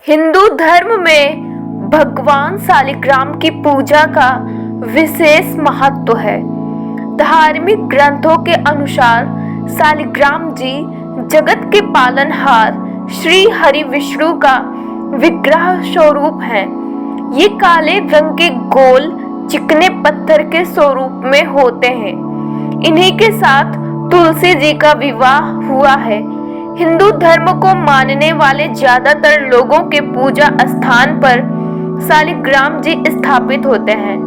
हिंदू धर्म में भगवान शालिग्राम की पूजा का विशेष महत्व है। धार्मिक ग्रंथों के अनुसार शालिग्राम जी जगत के पालनहार श्री हरि विष्णु का विग्रह स्वरूप हैं। ये काले रंग के गोल चिकने पत्थर के स्वरूप में होते हैं। इन्हीं के साथ तुलसी जी का विवाह हुआ है। हिंदू धर्म को मानने वाले ज्यादातर लोगों के पूजा स्थान पर शालिग्राम जी स्थापित होते हैं।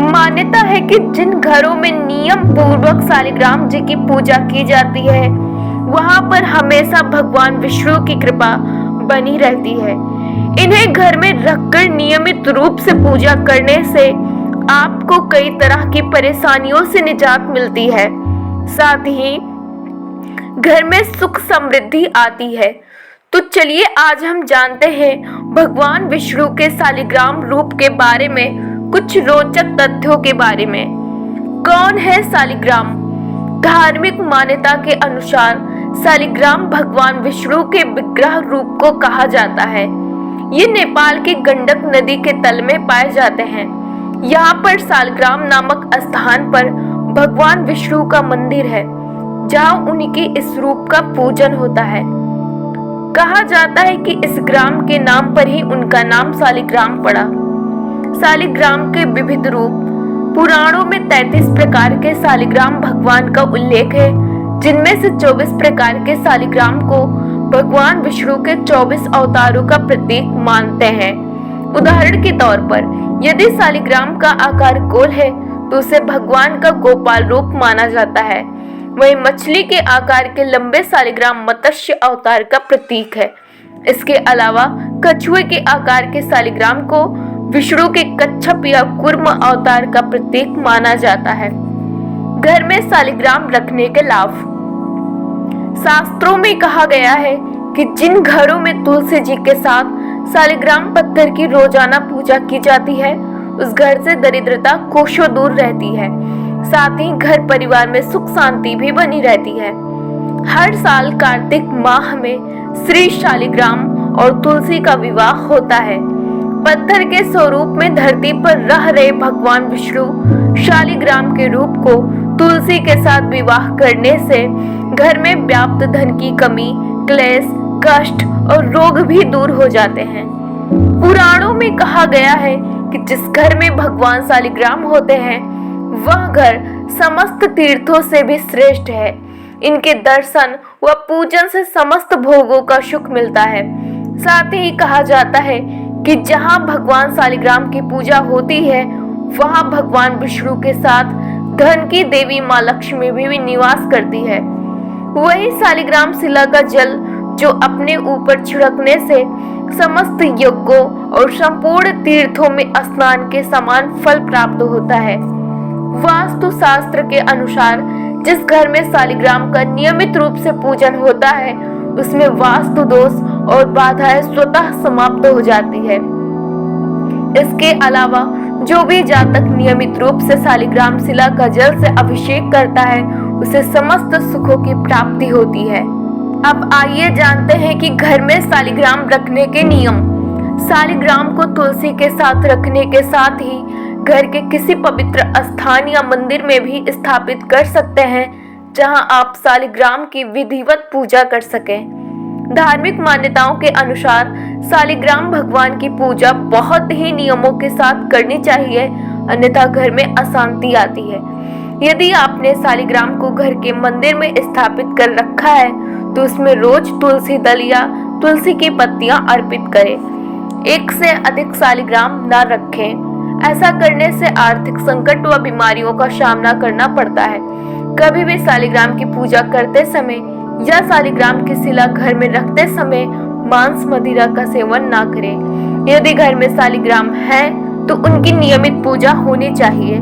मान्यता है कि जिन घरों में नियम पूर्वक शालिग्राम जी की पूजा की जाती है वहां पर हमेशा भगवान विष्णु की कृपा बनी रहती है। इन्हें घर में रखकर नियमित रूप से पूजा करने से आपको कई तरह की परेशानियों से निजात मिलती है। साथ ही घर में सुख समृद्धि आती है। तो चलिए आज हम जानते हैं भगवान विष्णु के शालिग्राम रूप के बारे में कुछ रोचक तथ्यों के बारे में। कौन है शालिग्राम? धार्मिक मान्यता के अनुसार शालिग्राम भगवान विष्णु के विग्रह रूप को कहा जाता है। ये नेपाल की गंडक नदी के तल में पाए जाते हैं। यहाँ पर शालिग्राम नामक स्थान पर भगवान विष्णु का मंदिर है जहाँ उनके इस रूप का पूजन होता है। कहा जाता है कि इस ग्राम के नाम पर ही उनका नाम शालिग्राम पड़ा। शालिग्राम के विविध रूप। पुराणों में 33 प्रकार के शालिग्राम भगवान का उल्लेख है, जिनमें से 24 प्रकार के शालिग्राम को भगवान विष्णु के 24 अवतारों का प्रतीक मानते हैं। उदाहरण के तौर पर यदि शालिग्राम का आकार गोल है तो उसे भगवान का गोपाल रूप माना जाता है। वहीं मछली के आकार के लंबे शालिग्राम मत्स्य अवतार का प्रतीक है। इसके अलावा कछुए के आकार के शालिग्राम को विष्णु के कच्छप या कूर्म अवतार का प्रतीक माना जाता है। घर में शालिग्राम रखने के लाभ। शास्त्रों में कहा गया है कि जिन घरों में तुलसी जी के साथ शालिग्राम पत्थर की रोजाना पूजा की जाती है उस घर से दरिद्रता कोसों दूर रहती है। साथ ही घर परिवार में सुख शांति भी बनी रहती है। हर साल कार्तिक माह में श्री शालिग्राम और तुलसी का विवाह होता है। पत्थर के स्वरूप में धरती पर रह रहे भगवान विष्णु शालिग्राम के रूप को तुलसी के साथ विवाह करने से घर में व्याप्त धन की कमी, क्लेश, कष्ट और रोग भी दूर हो जाते हैं। पुराणों में कहा गया है कि जिस घर में भगवान शालिग्राम होते हैं वह घर समस्त तीर्थों से भी श्रेष्ठ है। इनके दर्शन व पूजन से समस्त भोगों का सुख मिलता है। साथ ही कहा जाता है कि जहाँ भगवान शालिग्राम की पूजा होती है वहाँ भगवान विष्णु के साथ धन की देवी माँ लक्ष्मी भी निवास करती है। वही शालिग्राम शिला का जल जो अपने ऊपर छिड़कने से समस्त यज्ञों और संपूर्ण तीर्थों में स्नान के समान फल प्राप्त होता है। वास्तु शास्त्र के अनुसार जिस घर में शालिग्राम का नियमित रूप से पूजन होता है उसमें वास्तु दोष और बाधाएं स्वतः समाप्त हो जाती है। इसके अलावा जो भी जातक नियमित रूप से शालिग्राम शिला का जल से अभिषेक करता है उसे समस्त सुखों की प्राप्ति होती है। अब आइए जानते हैं कि घर में शालिग्राम रखने के नियम। शालिग्राम को तुलसी के साथ रखने के साथ ही घर के किसी पवित्र स्थान या मंदिर में भी स्थापित कर सकते हैं जहां आप शालिग्राम की विधिवत पूजा कर सकें। धार्मिक मान्यताओं के अनुसार शालिग्राम भगवान की पूजा बहुत ही नियमों के साथ करनी चाहिए, अन्यथा घर में अशांति आती है। यदि आपने शालिग्राम को घर के मंदिर में स्थापित कर रखा है तो उसमें रोज तुलसी दल या तुलसी की पत्तियां अर्पित करें। एक से अधिक शालिग्राम न रखें। ऐसा करने से आर्थिक संकट व बीमारियों का सामना करना पड़ता है। कभी भी शालिग्राम की पूजा करते समय या शालिग्राम की शिला घर में रखते समय मांस मदिरा का सेवन ना करें। यदि घर में शालिग्राम है तो उनकी नियमित पूजा होनी चाहिए।